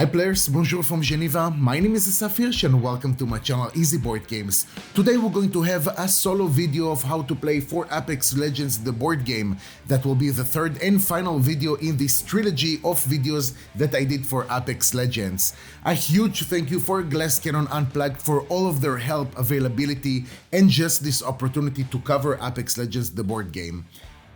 Hi players, bonjour from Geneva, my name is Asaf and welcome to my channel Easy Board Games. Today we're going to have a solo video of how to play for Apex Legends the board game. That will be the third and final video in this trilogy of videos that I did for Apex Legends. A huge thank you for Glass Cannon Unplugged for all of their help, availability and just this opportunity to cover Apex Legends the board game.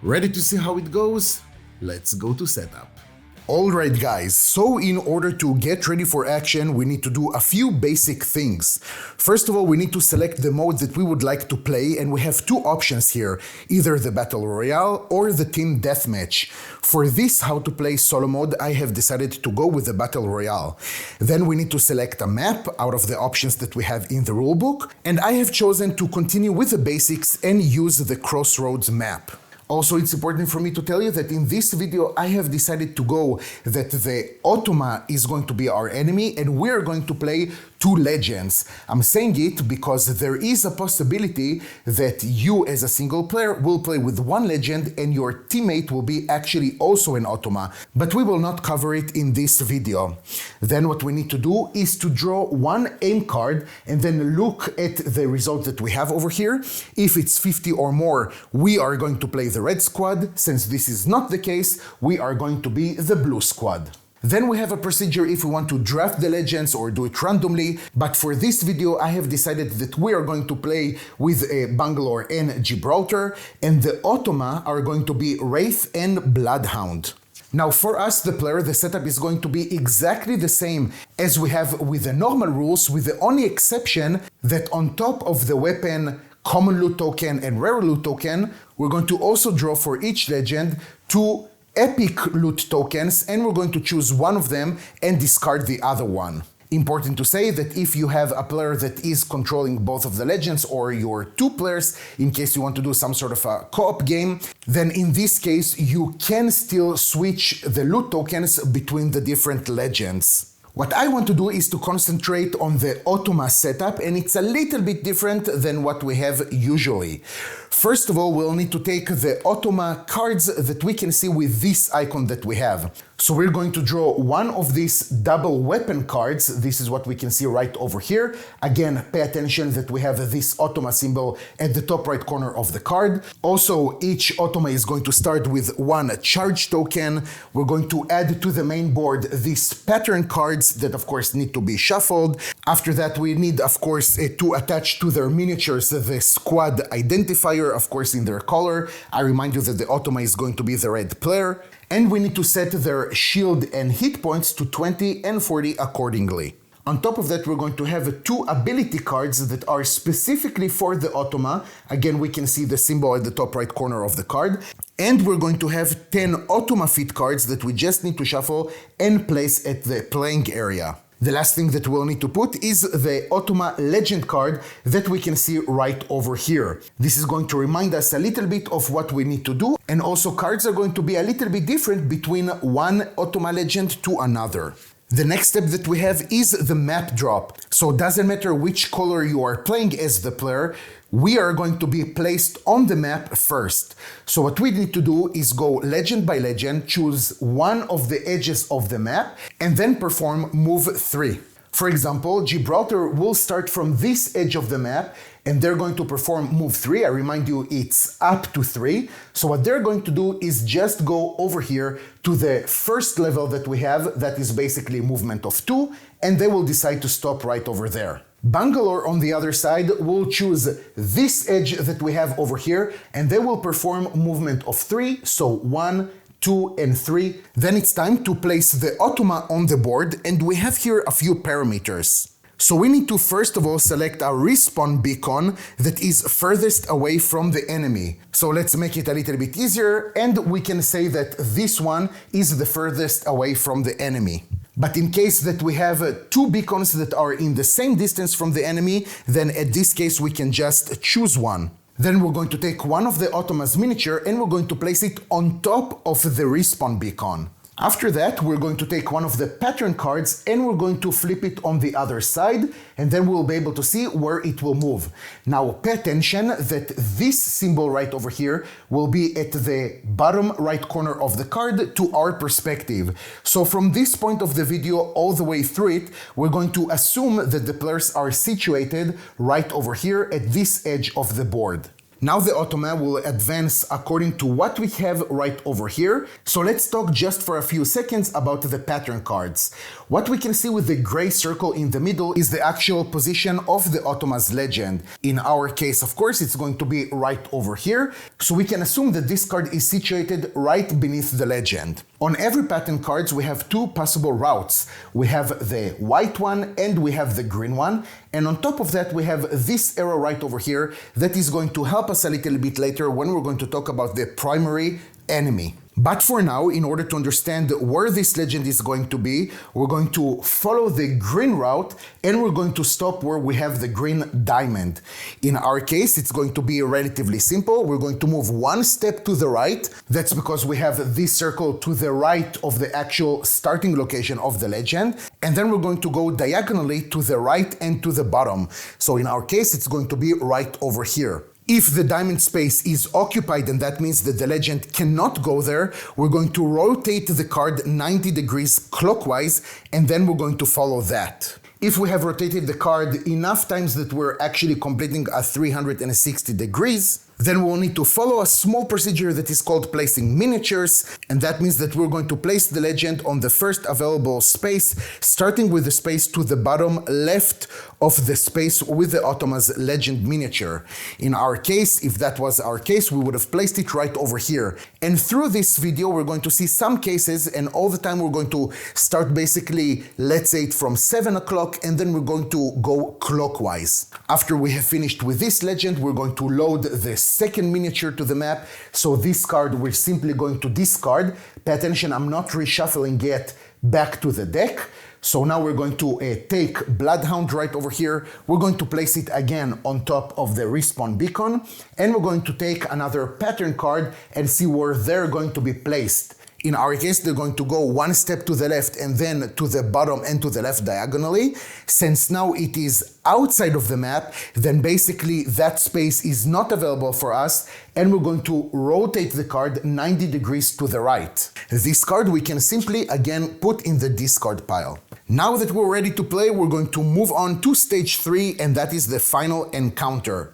Ready to see how it goes? Let's go to setup. Alright guys, so in order to get ready for action, we need to do a few basic things. First of all, we need to select the mode that we would like to play, and we have two options here, either the Battle Royale or the Team Deathmatch. For this how to play solo mode, I have decided to go with the Battle Royale. Then we need to select a map out of the options that we have in the rulebook, and I have chosen to continue with the basics and use the Crossroads map. Also, it's important for me to tell you that in this video I have decided to go that the Automa is going to be our enemy and we're going to play two legends. I'm saying it because there is a possibility that you as a single player will play with one legend and your teammate will be actually also an Automa, but we will not cover it in this video. Then what we need to do is to draw one aim card and then look at the result that we have over here. If it's 50 or more, we are going to play the red squad. Since this is not the case, we are going to be the blue squad. Then we have a procedure if we want to draft the legends or do it randomly, but for this video I have decided that we are going to play with a Bangalore and Gibraltar, and the Automa are going to be Wraith and Bloodhound. Now for us, the player, the setup is going to be exactly the same as we have with the normal rules, with the only exception that on top of the weapon, common loot token and rare loot token, we're going to also draw for each legend two epic loot tokens, and we're going to choose one of them and discard the other one. Important to say that if you have a player that is controlling both of the legends, or you're two players in case you want to do some sort of a co-op game, then in this case you can still switch the loot tokens between the different legends. What I want to do is to concentrate on the Automa setup, and it's a little bit different than what we have usually. First of all, we'll need to take the Automa cards that we can see with this icon that we have. So we're going to draw one of these double weapon cards. This is what we can see right over here. Again, pay attention that we have this Automa symbol at the top right corner of the card. Also, each Automa is going to start with one charge token. We're going to add to the main board these pattern cards that of course need to be shuffled. After that, we need of course to attach to their miniatures the squad identifier, of course in their color. I remind you that the Automa is going to be the red player. And we need to set their shield and hit points to 20 and 40 accordingly. On top of that, we're going to have two ability cards that are specifically for the Automa. Again, we can see the symbol at the top right corner of the card. And we're going to have 10 Automa fit cards that we just need to shuffle and place at the playing area. The last thing that we'll need to put is the Automa Legend card that we can see right over here. This is going to remind us a little bit of what we need to do, and also cards are going to be a little bit different between one Automa Legend to another. The next step that we have is the map drop. So it doesn't matter which color you are playing as the player, we are going to be placed on the map first. So what we need to do is go legend by legend, choose one of the edges of the map, and then perform move 3. For example, Gibraltar will start from this edge of the map, and they're going to perform move 3. I remind you, it's up to 3. So what they're going to do is just go over here to the first level that we have, that is basically movement of 2, and they will decide to stop right over there. Bangalore, on the other side, will choose this edge that we have over here, and they will perform movement of 3, so 1, 2, and 3. Then it's time to place the Automa on the board, and we have here a few parameters. So we need to first of all select a respawn beacon that is furthest away from the enemy. So let's make it a little bit easier, and we can say that this one is the furthest away from the enemy. But in case that we have two beacons that are in the same distance from the enemy, then at this case we can just choose one. Then we're going to take one of the Automa's miniature and we're going to place it on top of the respawn beacon. After that, we're going to take one of the pattern cards and we're going to flip it on the other side, and then we'll be able to see where it will move. Now pay attention that this symbol right over here will be at the bottom right corner of the card to our perspective. So from this point of the video all the way through it, we're going to assume that the players are situated right over here at this edge of the board. Now the Automa will advance according to what we have right over here. So let's talk just for a few seconds about the pattern cards. What we can see with the gray circle in the middle is the actual position of the Automa's legend. In our case, of course, it's going to be right over here. So we can assume that this card is situated right beneath the legend. On every pattern cards, we have two possible routes. We have the white one and we have the green one. And on top of that, we have this arrow right over here that is going to help us a little bit later when we're going to talk about the primary enemy. But for now, in order to understand where this legend is going to be, we're going to follow the green route and we're going to stop where we have the green diamond. In our case, it's going to be relatively simple. We're going to move one step to the right. That's because we have this circle to the right of the actual starting location of the legend. And then we're going to go diagonally to the right and to the bottom. So in our case, it's going to be right over here. If the diamond space is occupied, and that means that the legend cannot go there, we're going to rotate the card 90 degrees clockwise, and then we're going to follow that. If we have rotated the card enough times that we're actually completing a 360 degrees, then we'll need to follow a small procedure that is called placing miniatures, and that means that we're going to place the legend on the first available space, starting with the space to the bottom left of the space with the Automa's legend miniature. In our case, if that was our case, we would have placed it right over here. And through this video, we're going to see some cases, and all the time we're going to start basically, let's say it from 7 o'clock, and then we're going to go clockwise. After we have finished with this legend, we're going to load the second miniature to the map. So this card we're simply going to discard. Pay attention, I'm not reshuffling it back to the deck. So now we're going to take Bloodhound right over here. We're going to place it again on top of the respawn beacon. And we're going to take another pattern card and see where they're going to be placed. In our case, they're going to go one step to the left and then to the bottom and to the left diagonally. Since now it is outside of the map, then basically that space is not available for us, and we're going to rotate the card 90 degrees to the right. This card we can simply again put in the discard pile. Now that we're ready to play, we're going to move on to stage 3, and that is the final encounter.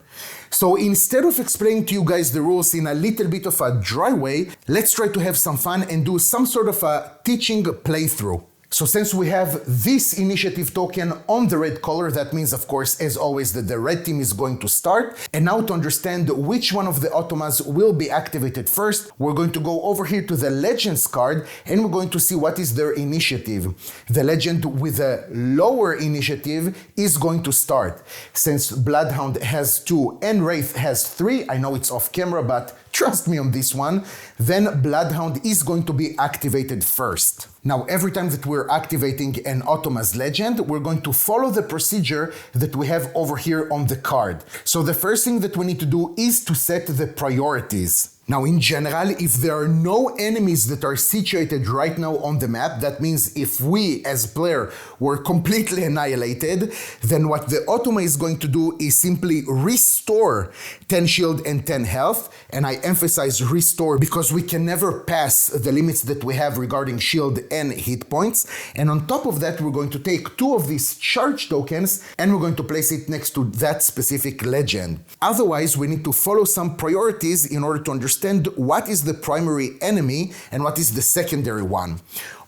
So instead of explaining to you guys the rules in a little bit of a dry way, let's try to have some fun and do some sort of a teaching playthrough. So since we have this initiative token on the red color, that means, of course, as always, that the red team is going to start. And now to understand which one of the Automas will be activated first, we're going to go over here to the Legends card and we're going to see what is their initiative. The legend with a lower initiative is going to start. Since Bloodhound has 2 and Wraith has 3, I know it's off camera, but trust me on this one, then Bloodhound is going to be activated first. Now, every time that we're activating an Automa's legend, we're going to follow the procedure that we have over here on the card. So the first thing that we need to do is to set the priorities. Now, in general, if there are no enemies that are situated right now on the map, that means if we as player were completely annihilated, then what the Automa is going to do is simply restore 10 shield and 10 health. And I emphasize restore because we can never pass the limits that we have regarding shield and hit points. And on top of that, we're going to take 2 of these charge tokens and we're going to place it next to that specific legend. Otherwise, we need to follow some priorities in order to understand what is the primary enemy and what is the secondary one.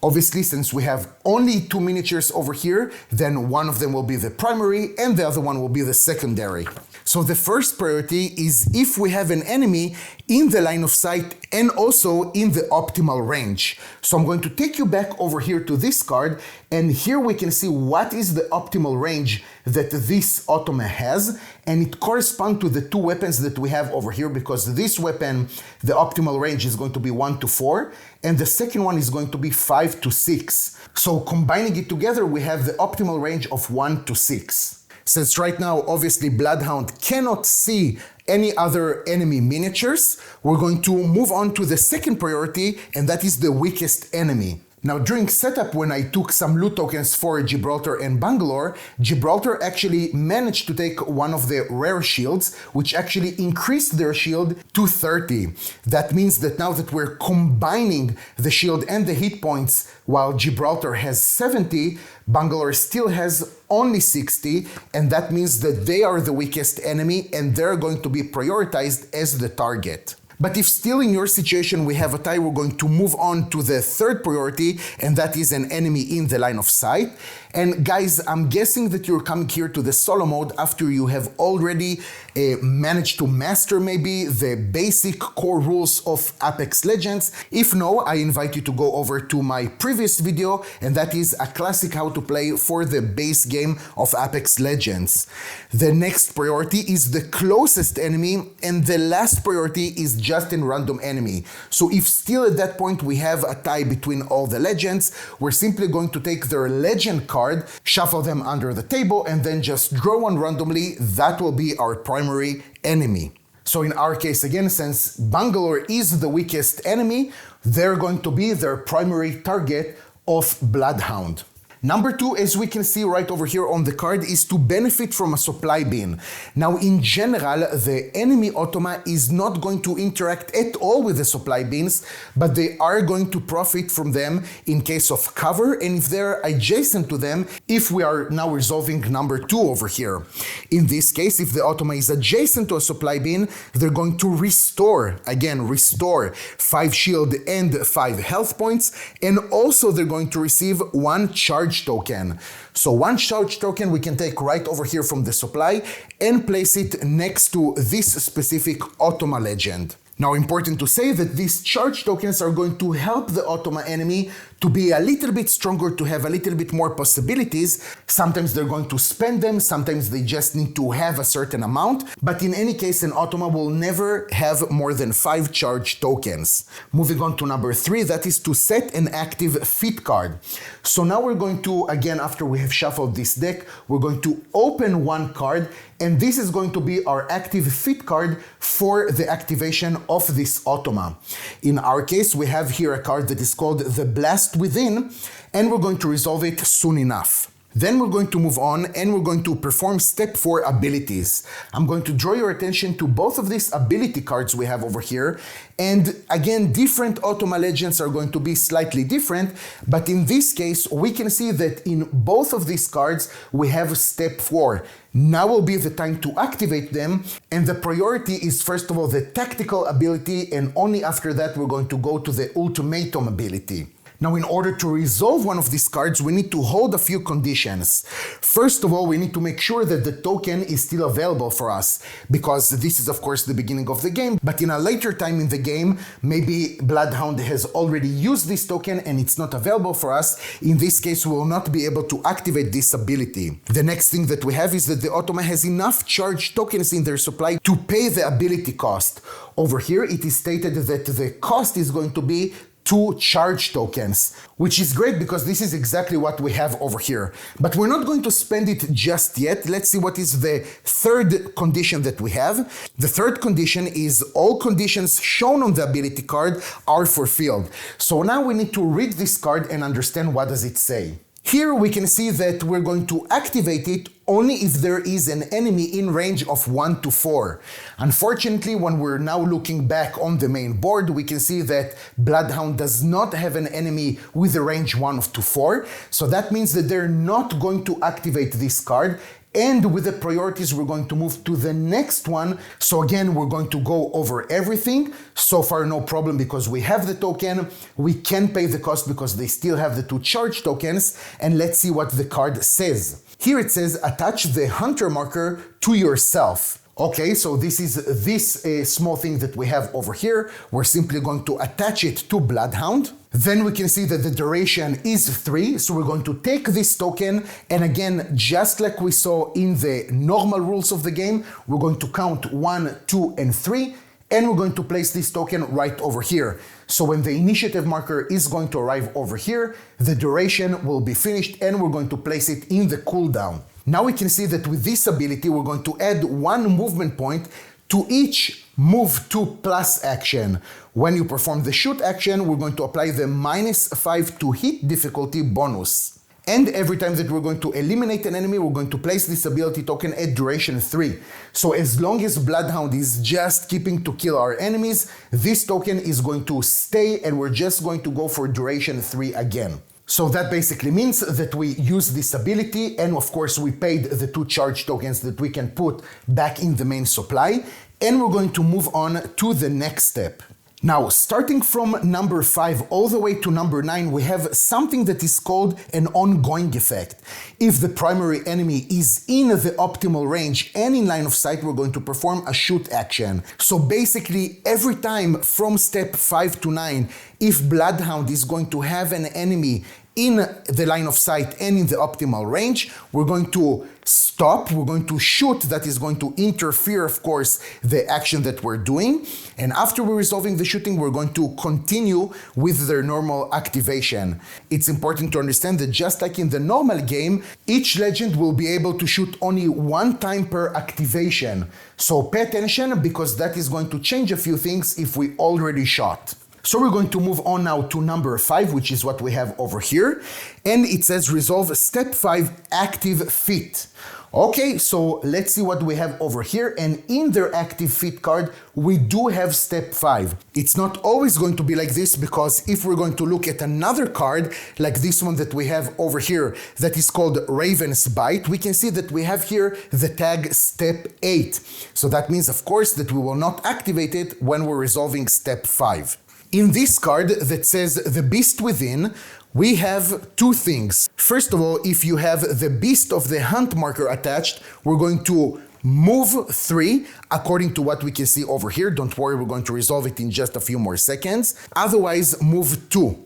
Obviously, since we have only 2 miniatures over here, then one of them will be the primary and the other one will be the secondary. So the first priority is if we have an enemy in the line of sight and also in the optimal range. So I'm going to take you back over here to this card, and here we can see what is the optimal range that this Automa has, and it corresponds to the 2 weapons that we have over here, because this weapon, the optimal range is going to be 1 to 4, and the second one is going to be 5 to 6. So combining it together, we have the optimal range of 1 to 6. Since right now, obviously, Bloodhound cannot see any other enemy miniatures, we're going to move on to the second priority, and that is the weakest enemy. Now during setup, when I took some loot tokens for Gibraltar and Bangalore, Gibraltar actually managed to take one of the rare shields, which actually increased their shield to 30. That means that now that we're combining the shield and the hit points, while Gibraltar has 70, Bangalore still has only 60, and that means that they are the weakest enemy and they're going to be prioritized as the target. But if still in your situation we have a tie, we're going to move on to the third priority, and that is an enemy in the line of sight. And guys, I'm guessing that you're coming here to the solo mode after you have already managed to master maybe the basic core rules of Apex Legends. If no, I invite you to go over to my previous video, and that is a classic how to play for the base game of Apex Legends. The next priority is the closest enemy, and the last priority is just in random enemy. So if still at that point we have a tie between all the legends, we're simply going to take their legend card, shuffle them under the table, and then just draw one randomly. That will be our primary enemy. So in our case again, since Bangalore is the weakest enemy, they're going to be their primary target of Bloodhound. Number 2, as we can see right over here on the card, is to benefit from a supply bin. Now in general, the enemy Automa is not going to interact at all with the supply bins, but they are going to profit from them in case of cover and if they're adjacent to them, if we are now resolving number 2 over here. In this case, if the Automa is adjacent to a supply bin, they're going to restore 5 shield and 5 health points, and also they're going to receive 1 charge token. So 1 charge token we can take right over here from the supply and place it next to this specific Automa legend. Now important to say that these charge tokens are going to help the Automa enemy to be a little bit stronger, to have a little bit more possibilities. Sometimes they're going to spend them, sometimes they just need to have a certain amount, but in any case an Automa will never have more than 5 charge tokens. Moving on to number 3, that is to set an active fit card. So now we're going to, again after we have shuffled this deck, we're going to open 1 card, and this is going to be our active fit card for the activation of this Automa. In our case, we have here a card that is called the Blast Within, and we're going to resolve it soon enough. Then we're going to move on and we're going to perform step 4 abilities. I'm going to draw your attention to both of these ability cards we have over here. And again, different Automa legends are going to be slightly different, but in this case, we can see that in both of these cards, we have step 4. Now will be the time to activate them, and the priority is first of all the tactical ability, and only after that we're going to go to the ultimatum ability. Now, in order to resolve one of these cards, we need to hold a few conditions. First of all, we need to make sure that the token is still available for us, because this is of course the beginning of the game, but in a later time in the game, maybe Bloodhound has already used this token and it's not available for us. In this case, we will not be able to activate this ability. The next thing that we have is that the Automa has enough charge tokens in their supply to pay the ability cost. Over here, it is stated that the cost is going to be 2 charge tokens, which is great because this is exactly what we have over here. But we're not going to spend it just yet. Let's see what is the third condition that we have. The third condition is all conditions shown on the ability card are fulfilled. So now we need to read this card and understand what does it say. Here we can see that we're going to activate it only if there is an enemy in range of 1 to 4. Unfortunately, when we're now looking back on the main board, we can see that Bloodhound does not have an enemy with a range 1 to 4. So that means that they're not going to activate this card. And with the priorities, we're going to move to the next one. So again, we're going to go over everything. So far, no problem because we have the token. We can pay the cost because they still have the 2 charge tokens. And let's see what the card says. Here it says, attach the hunter marker to yourself. Okay, so this is this small thing that we have over here. We're simply going to attach it to Bloodhound. Then we can see that the duration is 3, so we're going to take this token, and again, just like we saw in the normal rules of the game, we're going to count 1, 2, and 3, and we're going to place this token right over here. So when the initiative marker is going to arrive over here, the duration will be finished, and we're going to place it in the cooldown. Now we can see that with this ability, we're going to add 1 movement point to each Move 2 plus action. When you perform the shoot action, we're going to apply the -5 to hit difficulty bonus. And every time that we're going to eliminate an enemy, we're going to place this ability token at duration 3. So as long as Bloodhound is just keeping to kill our enemies, this token is going to stay and we're just going to go for duration 3 again. So that basically means that we use this ability, and of course we paid the 2 charge tokens that we can put back in the main supply, and we're going to move on to the next step. Now, starting from number 5 all the way to number 9, we have something that is called an ongoing effect. If the primary enemy is in the optimal range and in line of sight, we're going to perform a shoot action. So basically, every time from step 5 to 9, if Bloodhound is going to have an enemy in the line of sight and in the optimal range, we're going to stop, we're going to shoot. That is going to interfere, of course, the action that we're doing. And after we're resolving the shooting, we're going to continue with their normal activation. It's important to understand that just like in the normal game, each legend will be able to shoot only 1 time per activation. So pay attention, because that is going to change a few things if we already shot. So we're going to move on now to number 5, which is what we have over here. And it says resolve step 5 active fit. Okay, so let's see what we have over here. And in their active fit card, we do have step 5. It's not always going to be like this, because if we're going to look at another card, like this one that we have over here, that is called Raven's Bite, we can see that we have here the tag step 8. So that means, of course, that we will not activate it when we're resolving step 5. In this card that says the Beast Within, we have 2 things. First of all, if you have the Beast of the Hunt marker attached, we're going to move 3 according to what we can see over here. Don't worry, we're going to resolve it in just a few more seconds. Otherwise, move 2.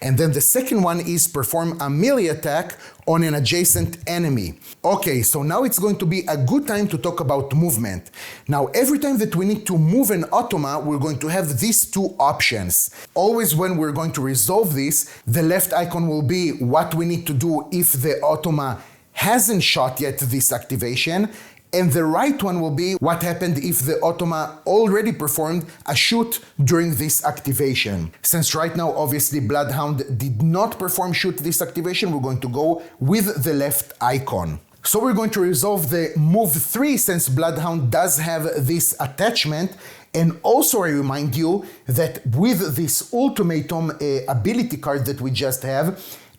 And then the second one is perform a melee attack on an adjacent enemy. Okay, so now it's going to be a good time to talk about movement. Now, every time that we need to move an Automa, we're going to have these 2 options. Always when we're going to resolve this, the left icon will be what we need to do if the Automa hasn't shot yet this activation, and the right one will be what happened if the Automa already performed a shoot during this activation. Since right now, obviously, Bloodhound did not perform shoot this activation, we're going to go with the left icon. So we're going to resolve the move 3 since Bloodhound does have this attachment. And also I remind you that with this ultimatum ability card that we just have,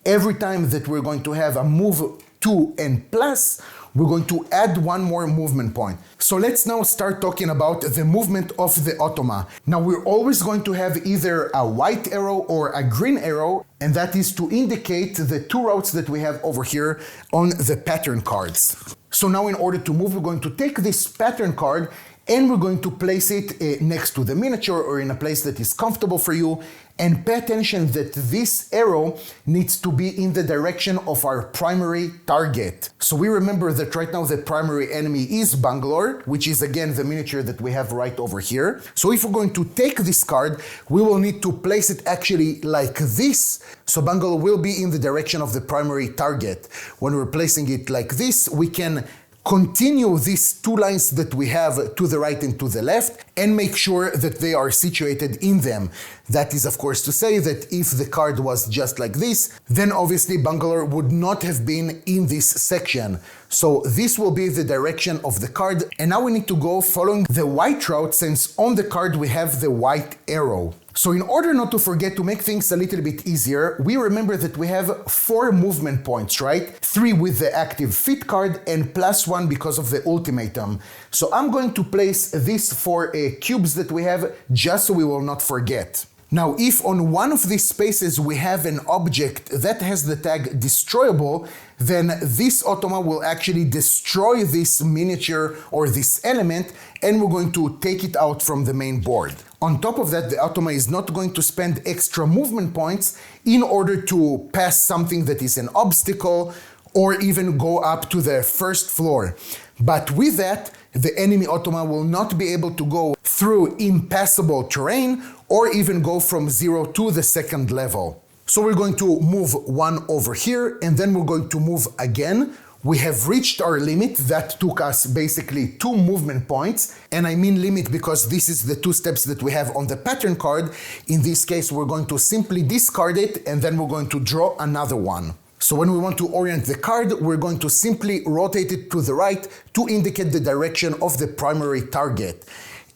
every time that we're going to have a move 2 and plus, we're going to add 1 more movement point. So let's now start talking about the movement of the Automa. Now we're always going to have either a white arrow or a green arrow, and that is to indicate the 2 routes that we have over here on the pattern cards. So now in order to move, we're going to take this pattern card and we're going to place it next to the miniature or in a place that is comfortable for you. And pay attention that this arrow needs to be in the direction of our primary target. So we remember that right now the primary enemy is Bangalore, which is again the miniature that we have right over here. So if we're going to take this card, we will need to place it actually like this. So Bangalore will be in the direction of the primary target. When we're placing it like this, we can continue these 2 lines that we have to the right and to the left and make sure that they are situated in them. That is, of course, to say that if the card was just like this, then obviously Bangalore would not have been in this section. So this will be the direction of the card. And now we need to go following the white route since on the card we have the white arrow. So in order not to forget, to make things a little bit easier, we remember that we have 4 movement points, right? 3 with the active fit card and +1 because of the ultimatum. So I'm going to place these 4 cubes that we have just so we will not forget. Now, if on one of these spaces we have an object that has the tag destroyable, then this Automa will actually destroy this miniature or this element, and we're going to take it out from the main board. On top of that, the Automa is not going to spend extra movement points in order to pass something that is an obstacle or even go up to the first floor. But with that, the enemy Automa will not be able to go through impassable terrain or even go from 0 to the 2nd level. So we're going to move 1 over here, and then we're going to move again We have reached our limit. That took us basically 2 movement points. And I mean limit because this is the 2 steps that we have on the pattern card. In this case, we're going to simply discard it and then we're going to draw another one. So when we want to orient the card, we're going to simply rotate it to the right to indicate the direction of the primary target.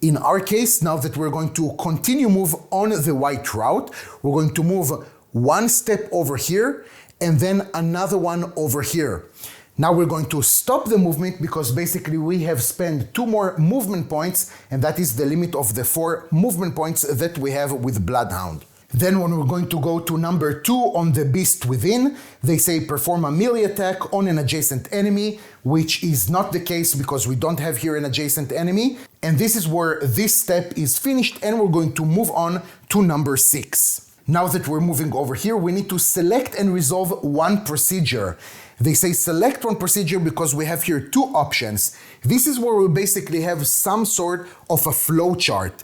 In our case, now that we're going to continue move on the white route, we're going to move 1 step over here and then another one over here. Now we're going to stop the movement because basically we have spent 2 more movement points, and that is the limit of the 4 movement points that we have with Bloodhound. Then when we're going to go to number 2 on the Beast Within, they say perform a melee attack on an adjacent enemy, which is not the case because we don't have here an adjacent enemy. And this is where this step is finished, and we're going to move on to number 6. Now that we're moving over here, we need to select and resolve one procedure. They say select one procedure because we have here 2 options. This is where we basically have some sort of a flow chart.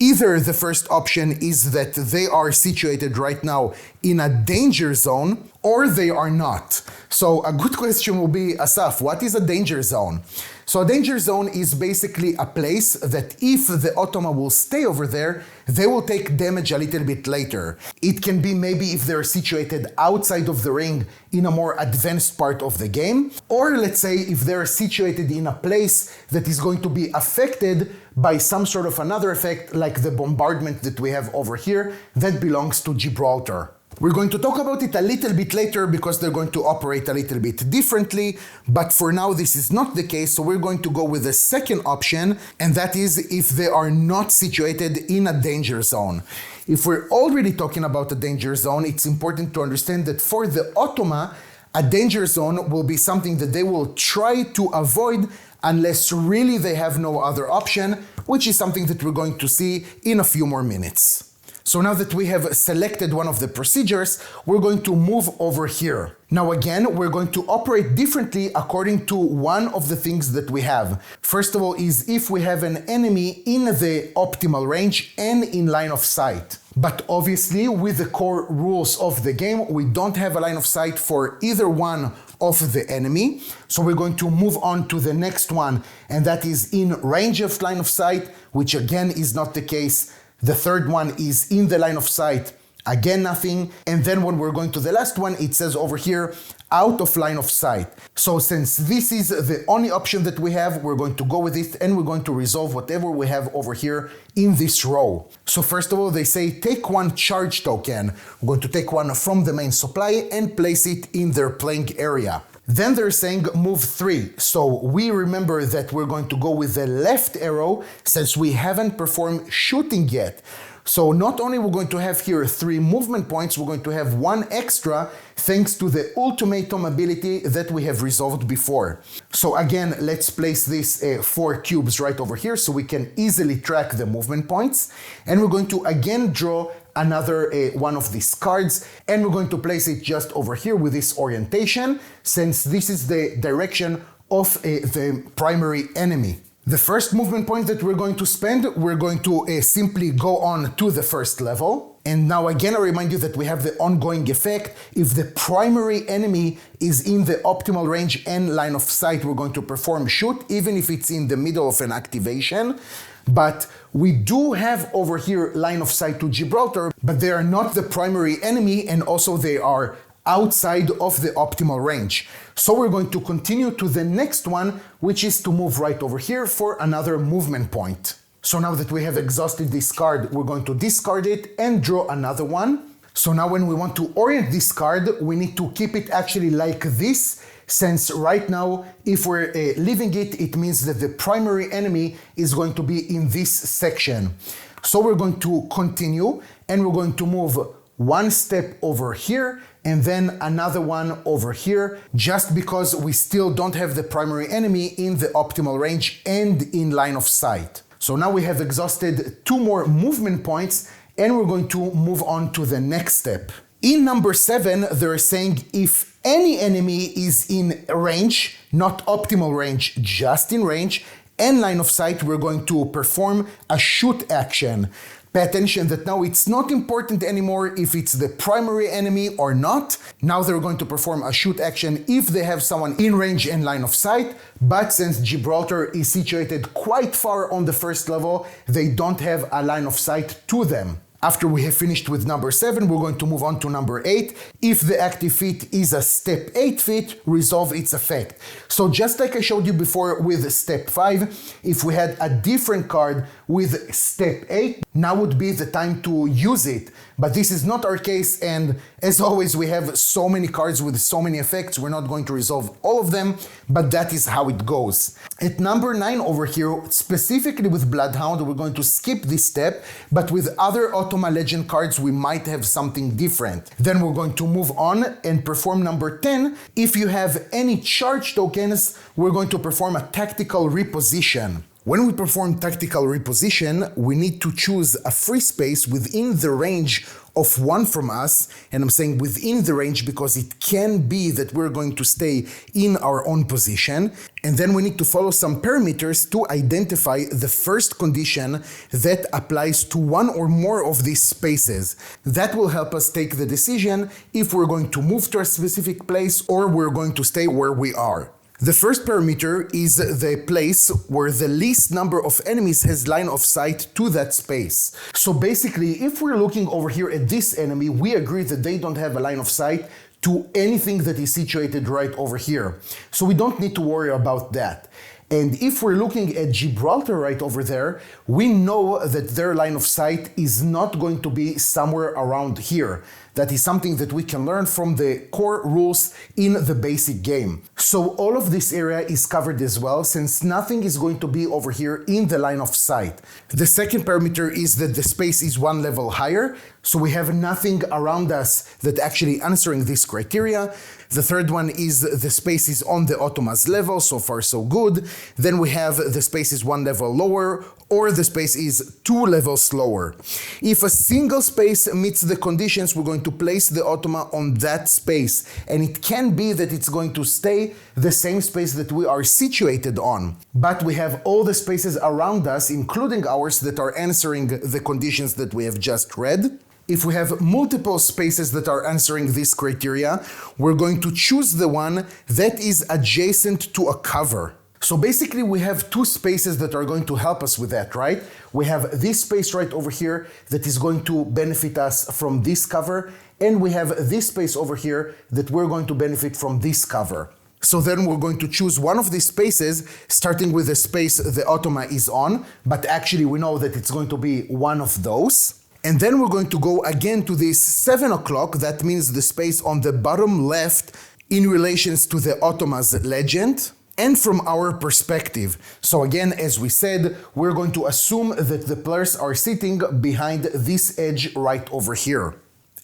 Either the first option is that they are situated right now in a danger zone, or they are not. So a good question will be, Asaf, what is a danger zone? So a danger zone is basically a place that if the Automa will stay over there, they will take damage a little bit later. It can be maybe if they're situated outside of the ring in a more advanced part of the game, or let's say if they're situated in a place that is going to be affected by some sort of another effect like the bombardment that we have over here that belongs to Gibraltar. We're going to talk about it a little bit later because they're going to operate a little bit differently, but for now this is not the case, so we're going to go with the second option, and that is if they are not situated in a danger zone. If we're already talking about a danger zone, it's important to understand that for the Automa, a danger zone will be something that they will try to avoid unless really they have no other option, which is something that we're going to see in a few more minutes. So now that we have selected one of the procedures, we're going to move over here. Now again, we're going to operate differently according to one of the things that we have. First of all is if we have an enemy in the optimal range and in line of sight. But obviously with the core rules of the game, we don't have a line of sight for either one of the enemy. So we're going to move on to the next one, and that is in range of line of sight, which again is not the case. The third one is in the line of sight, again nothing. And then when we're going to the last one, it says over here, out of line of sight. So since this is the only option that we have, we're going to go with it and we're going to resolve whatever we have over here in this row. So first of all, they say take 1 charge token. We're going to take 1 from the main supply and place it in their playing area. Then they're saying move 3. So we remember that we're going to go with the left arrow since we haven't performed shooting yet. So not only we're going to have here 3 movement points, we're going to have 1 extra thanks to the ultimatum ability that we have resolved before. So again, let's place these 4 cubes right over here so we can easily track the movement points. And we're going to again draw another one of these cards, and we're going to place it just over here with this orientation since this is the direction of the primary enemy. The first movement point that we're going to spend, we're going to simply go on to the first level. And now again, I remind you that we have the ongoing effect. If the primary enemy is in the optimal range and line of sight, we're going to perform shoot, even if it's in the middle of an activation. But we do have over here line of sight to Gibraltar, but they are not the primary enemy, and also they are outside of the optimal range. So we're going to continue to the next one, which is to move right over here for another movement point. So now that we have exhausted this card, we're going to discard it and draw another one. So now when we want to orient this card, we need to keep it actually like this, since right now, if we're leaving it, it means that the primary enemy is going to be in this section. So we're going to continue and we're going to move 1 step over here and then another one over here, just because we still don't have the primary enemy in the optimal range and in line of sight. So now we have exhausted 2 more movement points and we're going to move on to the next step. In number 7, they're saying if any enemy is in range, not optimal range, just in range, and line of sight, we're going to perform a shoot action. Pay attention that now it's not important anymore if it's the primary enemy or not. Now they're going to perform a shoot action if they have someone in range and line of sight, but since Gibraltar is situated quite far on the first level, they don't have a line of sight to them. After we have finished with number 7, we're going to move on to number 8. If the active feat is a step 8 feat, resolve its effect. So just like I showed you before with step 5, if we had a different card with step 8, now would be the time to use it. But this is not our case, and as always we have so many cards with so many effects, we're not going to resolve all of them, but that is how it goes. At number 9 over here, specifically with Bloodhound, we're going to skip this step, but with other Automa Legend cards we might have something different. Then we're going to move on and perform number 10. If you have any charge tokens, we're going to perform a tactical reposition. When we perform tactical reposition, we need to choose a free space within the range of 1 from us, and I'm saying within the range because it can be that we're going to stay in our own position, and then we need to follow some parameters to identify the first condition that applies to one or more of these spaces. That will help us take the decision if we're going to move to a specific place or we're going to stay where we are. The first parameter is the place where the least number of enemies has line of sight to that space. So basically, if we're looking over here at this enemy, we agree that they don't have a line of sight to anything that is situated right over here. So we don't need to worry about that. And if we're looking at Gibraltar right over there, we know that their line of sight is not going to be somewhere around here. That is something that we can learn from the core rules in the basic game. So all of this area is covered as well, since nothing is going to be over here in the line of sight. The second parameter is that the space is 1 level higher, so we have nothing around us that actually answering this criteria. The third one is the space is on the Automa's level, so far so good. Then we have the space is 1 level lower, or the space is 2 levels lower. If a single space meets the conditions, we're going to place the Automa on that space, and it can be that it's going to stay the same space that we are situated on. But we have all the spaces around us, including ours, that are answering the conditions that we have just read. If we have multiple spaces that are answering this criteria, we're going to choose the one that is adjacent to a cover. So basically we have 2 spaces that are going to help us with that, right? We have this space right over here that is going to benefit us from this cover, and we have this space over here that we're going to benefit from this cover. So then we're going to choose one of these spaces, starting with the space the Automa is on, but actually we know that it's going to be one of those. And then we're going to go again to this 7 o'clock, that means the space on the bottom left in relations to the Automa's legend, and from our perspective. So again, as we said, we're going to assume that the players are sitting behind this edge right over here.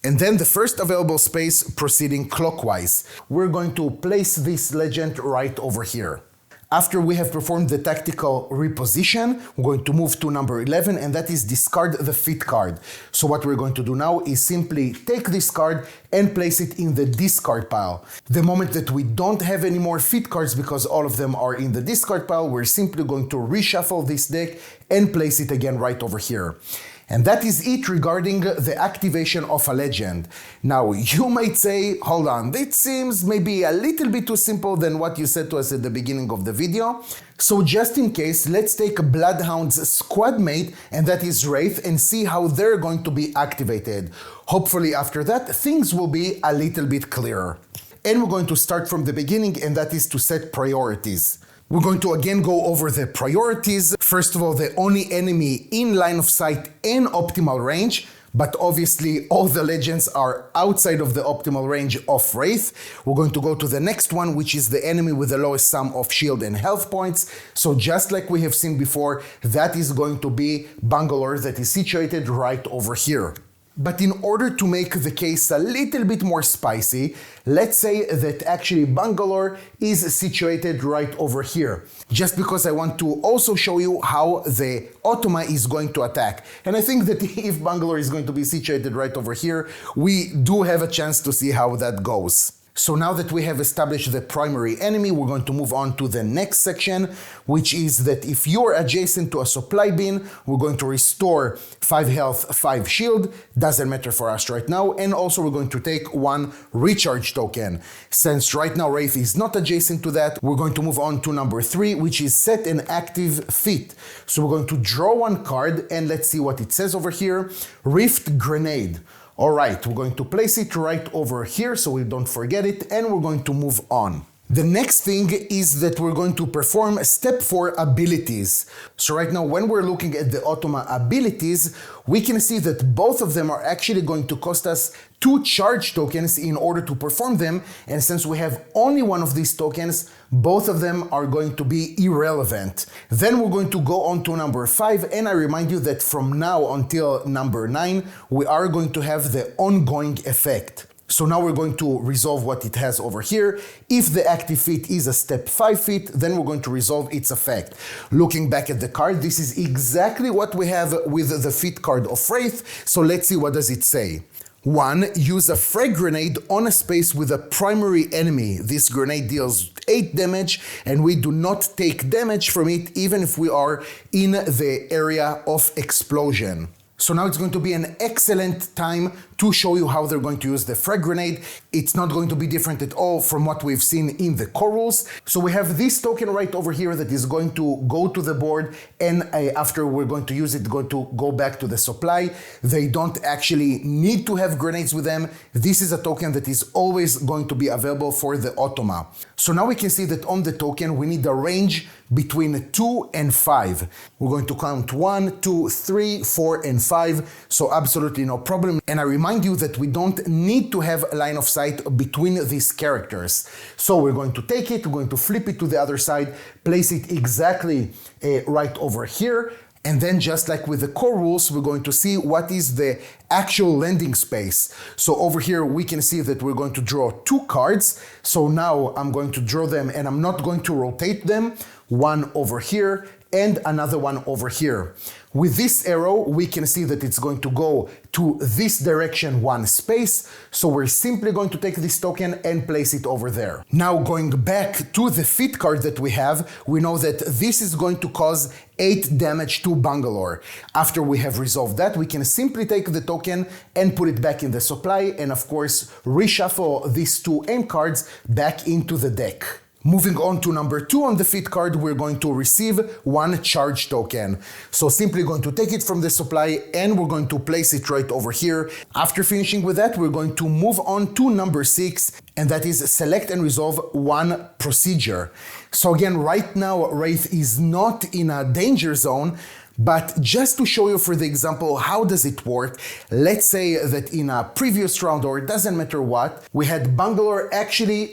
And then the first available space proceeding clockwise. We're going to place this legend right over here. After we have performed the tactical reposition, we're going to move to number 11, and that is discard the fit card. So what we're going to do now is simply take this card and place it in the discard pile. The moment that we don't have any more fit cards because all of them are in the discard pile, we're simply going to reshuffle this deck and place it again right over here. And that is it regarding the activation of a legend. Now, you might say, hold on, that seems maybe a little bit too simple than what you said to us at the beginning of the video. So just in case, let's take Bloodhound's squad mate, and that is Wraith, and see how they're going to be activated. Hopefully after that, things will be a little bit clearer. And we're going to start from the beginning, and that is to set priorities. We're going to again go over the priorities. First of all, the only enemy in line of sight and optimal range, but obviously all the legends are outside of the optimal range of Wraith. We're going to go to the next one, which is the enemy with the lowest sum of shield and health points. So just like we have seen before, that is going to be Bangalore, that is situated right over here. But in order to make the case a little bit more spicy, let's say that actually Bangalore is situated right over here. Just because I want to also show you how the Automa is going to attack. And I think that if Bangalore is going to be situated right over here, we do have a chance to see how that goes. So now that we have established the primary enemy, we're going to move on to the next section, which is that if you're adjacent to a supply bin, we're going to restore 5 health, 5 shield, doesn't matter for us right now, and also we're going to take 1 recharge token. Since right now Wraith is not adjacent to that, we're going to move on to number 3, which is set an active feat. So we're going to draw 1 card, and let's see what it says over here. Rift Grenade. All right, we're going to place it right over here so we don't forget it, and we're going to move on. The next thing is that we're going to perform step 4 abilities. So right now, when we're looking at the Automa abilities, we can see that both of them are actually going to cost us 2 charge tokens in order to perform them. And since we have only one of these tokens, both of them are going to be irrelevant. Then we're going to go on to number 5. And I remind you that from now until number 9, we are going to have the ongoing effect. So now we're going to resolve what it has over here. If the active feat is a step 5 feat, then we're going to resolve its effect. Looking back at the card, this is exactly what we have with the feat card of Wraith. So let's see what does it say. 1. Use a frag grenade on a space with a primary enemy. This grenade deals 8 damage and we do not take damage from it even if we are in the area of explosion. So now it's going to be an excellent time to show you how they're going to use the frag grenade. It's not going to be different at all from what we've seen in the core rules. So we have this token right over here that is going to go to the board, and after we're going to use it, going to go back to the supply. They don't actually need to have grenades with them. This is a token that is always going to be available for the Automa. So now we can see that on the token we need a range between 2 and 5. We're going to count 1, 2, 3, 4, and 5. So absolutely no problem. And I remind you that we don't need to have a line of sight between these characters. So we're going to take it, we're going to flip it to the other side, place it exactly right over here. And then just like with the core rules, we're going to see what is the actual landing space. So over here, we can see that we're going to draw 2 cards. So now I'm going to draw them and I'm not going to rotate them. One over here and another one over here. With this arrow, we can see that it's going to go to this direction 1 space. So we're simply going to take this token and place it over there. Now going back to the feat card that we have, we know that this is going to cause 8 damage to Bangalore. After we have resolved that, we can simply take the token and put it back in the supply and of course reshuffle these 2 aim cards back into the deck. Moving on to number 2 on the feat card, we're going to receive 1 charge token. So simply going to take it from the supply and we're going to place it right over here. After finishing with that, we're going to move on to number 6, and that is select and resolve 1 procedure. So again, right now, Wraith is not in a danger zone. But just to show you for the example, how does it work? Let's say that in a previous round, or it doesn't matter what, we had Bangalore actually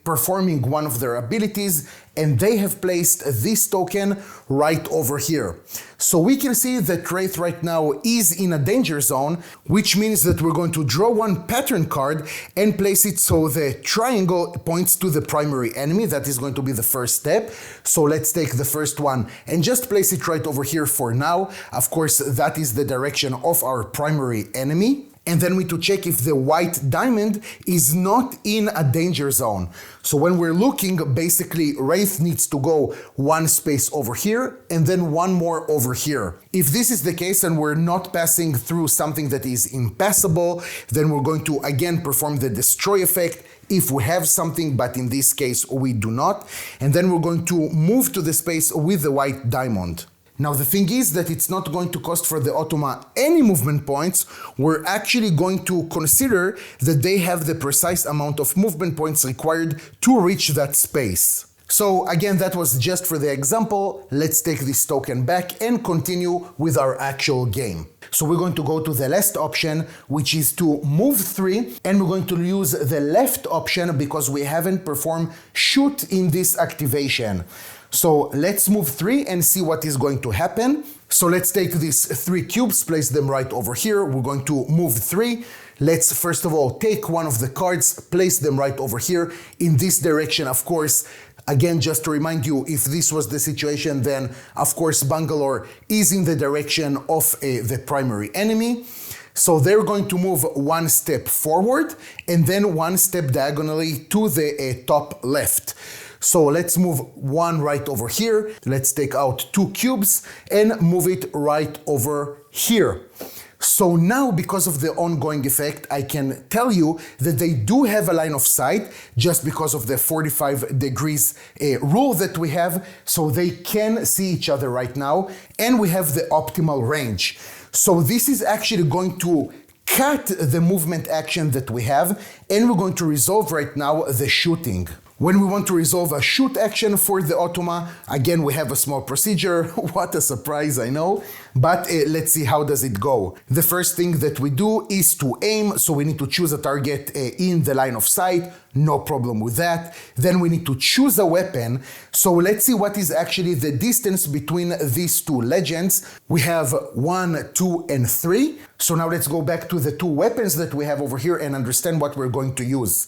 performing one of their abilities, and they have placed this token right over here. So we can see that Wraith right now is in a danger zone, which means that we're going to draw 1 pattern card and place it so the triangle points to the primary enemy. That is going to be the first step. So let's take the first one and just place it right over here for now. Of course, that is the direction of our primary enemy. And then we need to check if the white diamond is not in a danger zone. So when we're looking, basically Wraith needs to go 1 space over here and then 1 more over here. If this is the case and we're not passing through something that is impassable, then we're going to again perform the destroy effect if we have something, but in this case we do not. And then we're going to move to the space with the white diamond. Now the thing is that it's not going to cost for the Automa any movement points. We're actually going to consider that they have the precise amount of movement points required to reach that space. So again, that was just for the example. Let's take this token back and continue with our actual game. So we're going to go to the last option, which is to move 3, and we're going to use the left option because we haven't performed shoot in this activation. So let's move 3 and see what is going to happen. So let's take these 3 cubes, place them right over here. We're going to move 3. Let's first of all take one of the cards, place them right over here in this direction. Of course, again, just to remind you, if this was the situation, then of course Bangalore is in the direction of the primary enemy. So they're going to move one step forward and then one step diagonally to the top left. So let's move one right over here. Let's take out 2 cubes and move it right over here. So now, because of the ongoing effect, I can tell you that they do have a line of sight just because of the 45 degrees rule that we have. So they can see each other right now, and we have the optimal range. So this is actually going to cut the movement action that we have, and we're going to resolve right now the shooting. When we want to resolve a shoot action for the Automa, again, we have a small procedure. What a surprise, I know. But let's see how does it go. The first thing that we do is to aim. So we need to choose a target in the line of sight. No problem with that. Then we need to choose a weapon. So let's see what is actually the distance between these 2 legends. We have 1, 2, and 3. So now let's go back to the 2 weapons that we have over here and understand what we're going to use.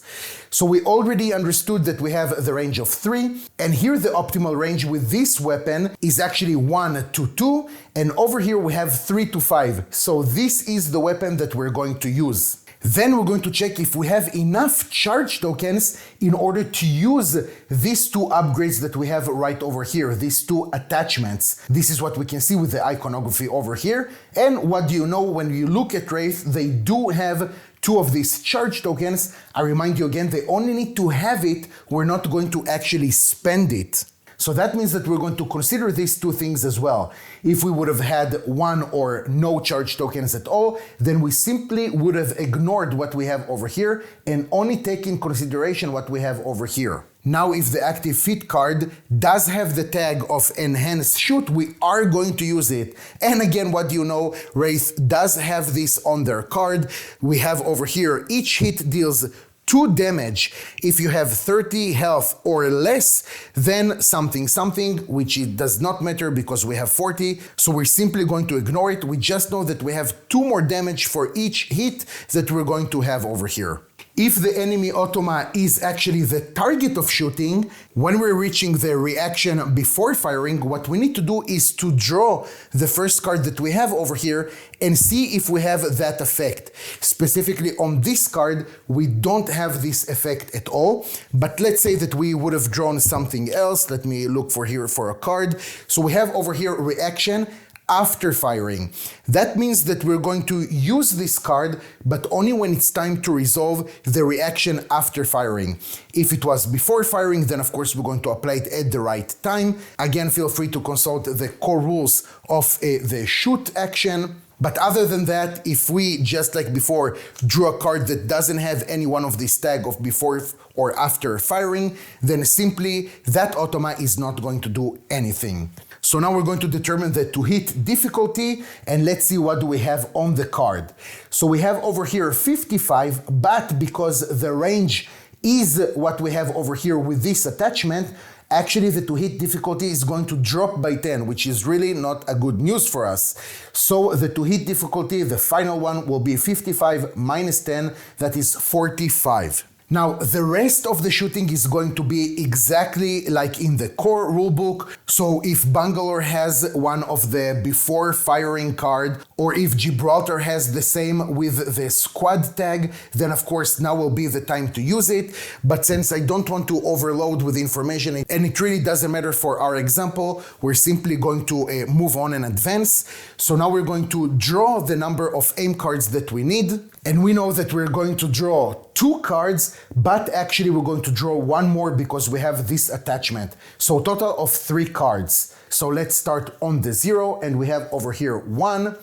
So we already understood that we have the range of 3, and here the optimal range with this weapon is actually 1 to 2, and over here we have 3 to 5. So this is the weapon that we're going to use. Then we're going to check if we have enough charge tokens in order to use these 2 upgrades that we have right over here, these 2 attachments. This is what we can see with the iconography over here. And what do you know, when you look at Wraith, they do have 2 of these charge tokens. I remind you again, they only need to have it. We're not going to actually spend it. So that means that we're going to consider these 2 things as well. If we would have had 1 or no charge tokens at all, then we simply would have ignored what we have over here and only take in consideration what we have over here. Now, if the active fit card does have the tag of enhanced shoot, we are going to use it. And again, what do you know? Wraith does have this on their card. We have over here, each hit deals 2 damage. If you have 30 health or less, then something, which it does not matter because we have 40. So we're simply going to ignore it. We just know that we have 2 more damage for each hit that we're going to have over here. If the enemy Automa is actually the target of shooting, when we're reaching the reaction before firing, what we need to do is to draw the first card that we have over here and see if we have that effect. Specifically on this card, we don't have this effect at all, but let's say that we would have drawn something else. Let me look for here for a card. So we have over here reaction after firing. That means that we're going to use this card, but only when it's time to resolve the reaction after firing. If it was before firing, then of course we're going to apply it at the right time. Again, feel free to consult the core rules of the shoot action. But other than that, if we, just like before, drew a card that doesn't have any one of these tag of before or after firing, then simply that Automa is not going to do anything. So now we're going to determine the to hit difficulty, and let's see what do we have on the card. So we have over here 55, but because the range is what we have over here with this attachment, actually the to hit difficulty is going to drop by 10, which is really not a good news for us. So the to hit difficulty, the final one, will be 55 minus 10, that is 45. Now, the rest of the shooting is going to be exactly like in the core rulebook. So if Bangalore has one of the before firing card, or if Gibraltar has the same with the squad tag, then of course now will be the time to use it. But since I don't want to overload with information, and it really doesn't matter for our example, we're simply going to move on and advance. So now we're going to draw the number of aim cards that we need. And we know that we're going to draw 2 cards, but actually we're going to draw 1 more because we have this attachment. So total of 3 cards. So let's start on the 0, and we have over here 1,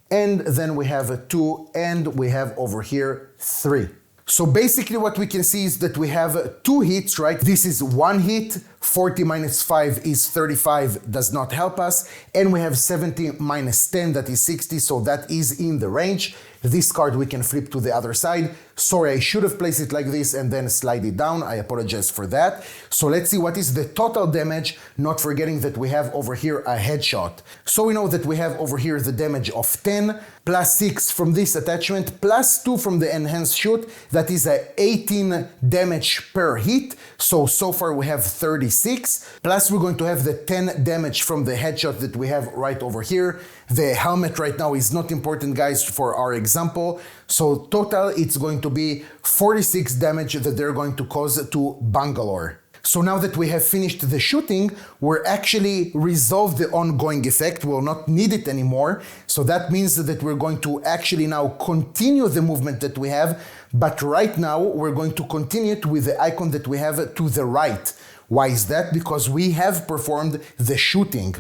and then we have a 2, and we have over here 3. So basically what we can see is that we have 2 hits, right? This is 1 hit, 40 minus 5 is 35, does not help us. And we have 70 minus 10, that is 60, so that is in the range. This card we can flip to the other side. Sorry, I should have placed it like this and then slide it down. I apologize for that. So let's see what is the total damage, not forgetting that we have over here a headshot. So we know that we have over here the damage of 10, plus 6 from this attachment, plus 2 from the enhanced shoot. That is a 18 damage per hit. So far we have 36. Plus we're going to have the 10 damage from the headshot that we have right over here. The helmet right now is not important, guys, for our example. So total, it's going to be 46 damage that they're going to cause to Bangalore. So now that we have finished the shooting, we're actually resolved the ongoing effect. We'll not need it anymore. So that means that we're going to actually now continue the movement that we have. But right now, we're going to continue it with the icon that we have to the right. Why is that? Because we have performed the shooting.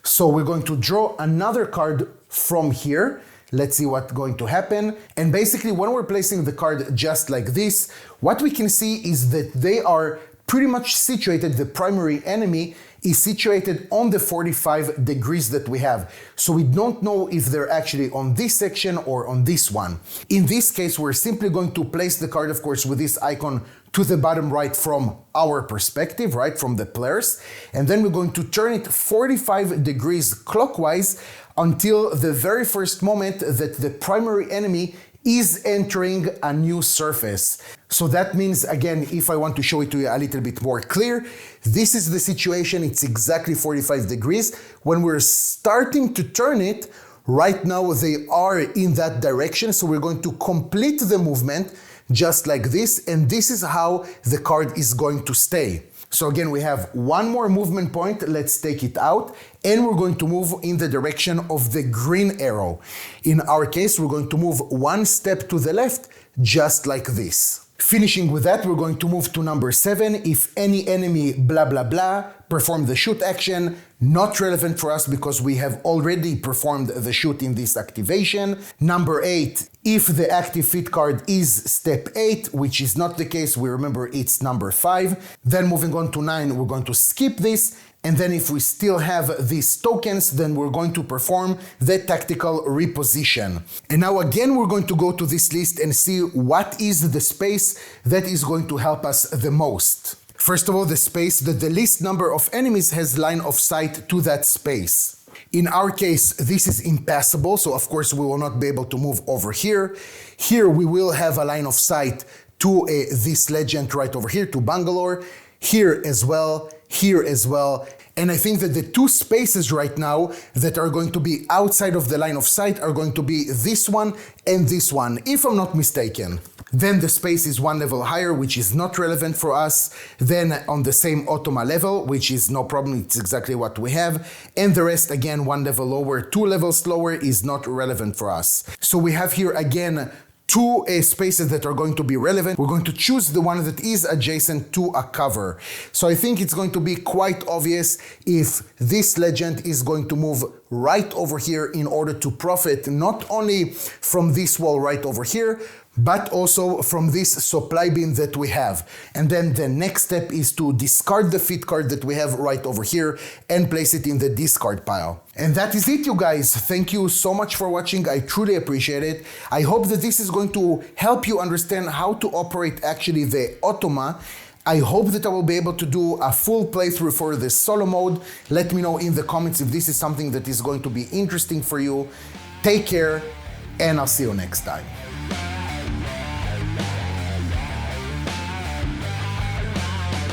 So we're going to draw another card from here. Let's see what's going to happen. And basically, when we're placing the card just like this, what we can see is that they are pretty much situated, the primary enemy is situated on the 45 degrees that we have. So we don't know if they're actually on this section or on this one. In this case, we're simply going to place the card, of course, with this icon to the bottom right from our perspective, right, from the players. And then we're going to turn it 45 degrees clockwise until the very first moment that the primary enemy is entering a new surface. So that means, again, if I want to show it to you a little bit more clear, this is the situation. It's exactly 45 degrees. When we're starting to turn it, right now they are in that direction. So we're going to complete the movement just like this. And this is how the card is going to stay. So again, we have one more movement point. Let's take it out. And we're going to move in the direction of the green arrow. In our case, we're going to move one step to the left, just like this. Finishing with that, we're going to move to number 7. If any enemy blah blah blah perform the shoot action, not relevant for us because we have already performed the shoot in this activation. Number 8, if the active fit card is step 8, which is not the case, we remember it's number 5. Then moving on to 9, we're going to skip this. And then if we still have these tokens, then we're going to perform the tactical reposition. And now again, we're going to go to this list and see what is the space that is going to help us the most. First of all, the space that the least number of enemies has line of sight to that space. In our case, this is impassable, so of course we will not be able to move over here. Here we will have a line of sight to this legend right over here, to Bangalore. Here as well, here as well. And I think that the two spaces right now that are going to be outside of the line of sight are going to be this one and this one, if I'm not mistaken. Then the space is one level higher, which is not relevant for us. Then on the same Automa level, which is no problem, it's exactly what we have. And the rest, again, one level lower, 2 levels lower is not relevant for us. So we have here again two spaces that are going to be relevant. We're going to choose the one that is adjacent to a cover. So I think it's going to be quite obvious if this legend is going to move right over here in order to profit not only from this wall right over here, but also from this supply bin that we have. And then the next step is to discard the fit card that we have right over here and place it in the discard pile. And that is it, you guys. Thank you so much for watching. I truly appreciate it. I hope that this is going to help you understand how to operate actually the Automa. I hope that I will be able to do a full playthrough for the solo mode. Let me know in the comments if this is something that is going to be interesting for you. Take care, and I'll see you next time.